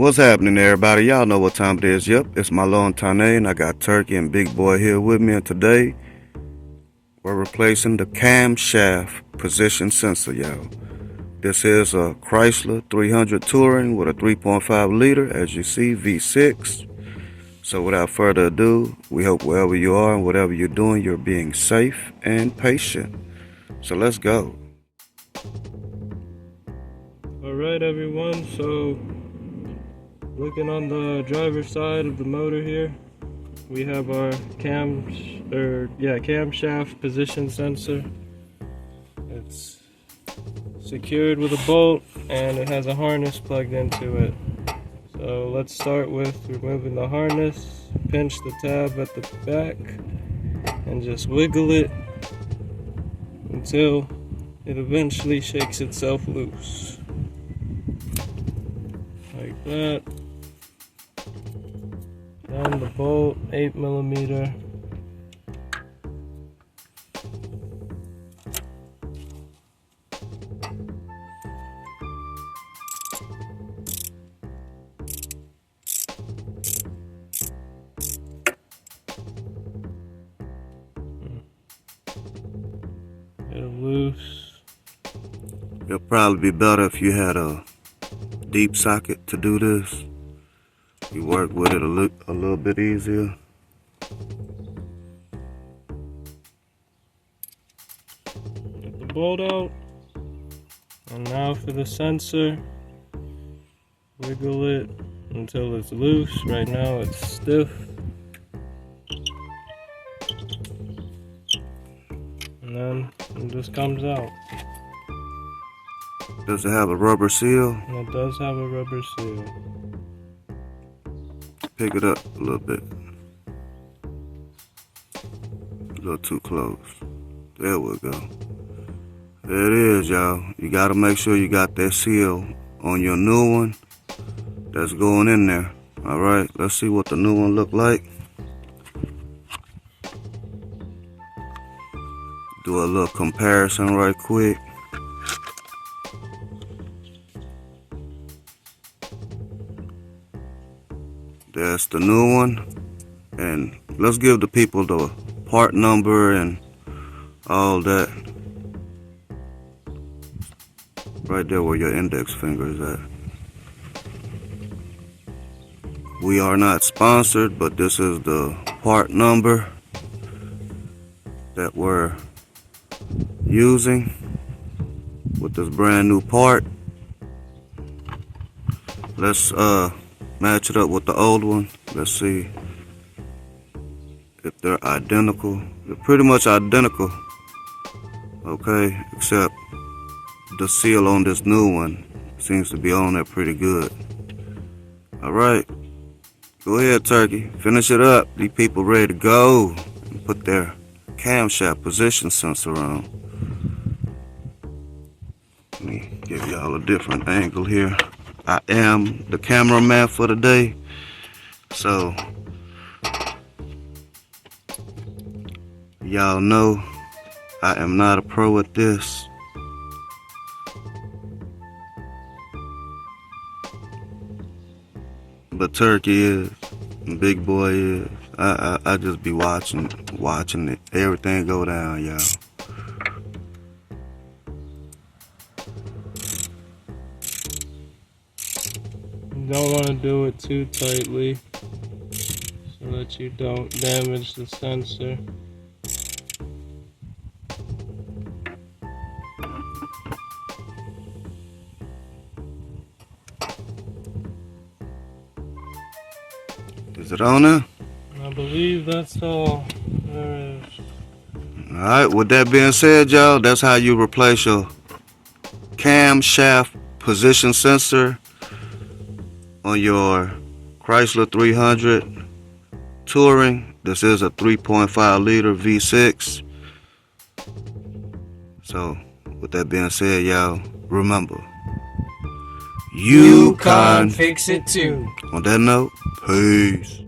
What's happening, everybody? Y'all know what time it is. Yep, it's Mahlon, Tane, and I got Turkey and Big Boy here with me. And today, we're replacing the camshaft position sensor, y'all. This is a Chrysler 300 Touring with a 3.5 liter, as you see, V6. So without further ado, we hope wherever you are and whatever you're doing, you're being safe and patient. So let's go. Alright everyone, so looking on the driver's side of the motor here, we have our camshaft position sensor. It's secured with a bolt and it has a harness plugged into it. So let's start with removing the harness, pinch the tab at the back and just wiggle it until it eventually shakes itself loose. Like that. Then the bolt, 8mm. Get it loose. It'll probably be better if you had a deep socket to do this. You work with it a little bit easier. Get the bolt out. And now for the sensor. Wiggle it until it's loose. Right now it's stiff. And then it just comes out. Does it have a rubber seal? And it does have a rubber seal. Pick it up a little bit. A little too close. There we go. There it is, y'all. You gotta make sure you got that seal on your new one that's going in there. Alright, let's see what the new one look like. Do a little comparison right quick. That's the new one, and let's give the people the part number and all that. Right there where your index finger is at. We are not sponsored, but this is the part number that we're using with this brand new part. Let's match it up with the old one. Let's see if they're identical. They're pretty much identical. Okay, except the seal on this new one seems to be on there pretty good. Alright, go ahead, Turkey. Finish it up. These people ready to go and put their camshaft position sensor on. Let me give y'all a different angle here. I am the cameraman for the day, so y'all know I am not a pro at this. But Turkey is, and Big Boy is. I just be watching it, everything go down, y'all. You don't want to do it too tightly so that you don't damage the sensor. Is it on there? I believe that's all there is. Alright, with that being said, y'all, that's how you replace your camshaft position sensor on your Chrysler 300 Touring. This is a 3.5 liter V6. So, with that being said, y'all, remember, you can fix it too. On that note, peace.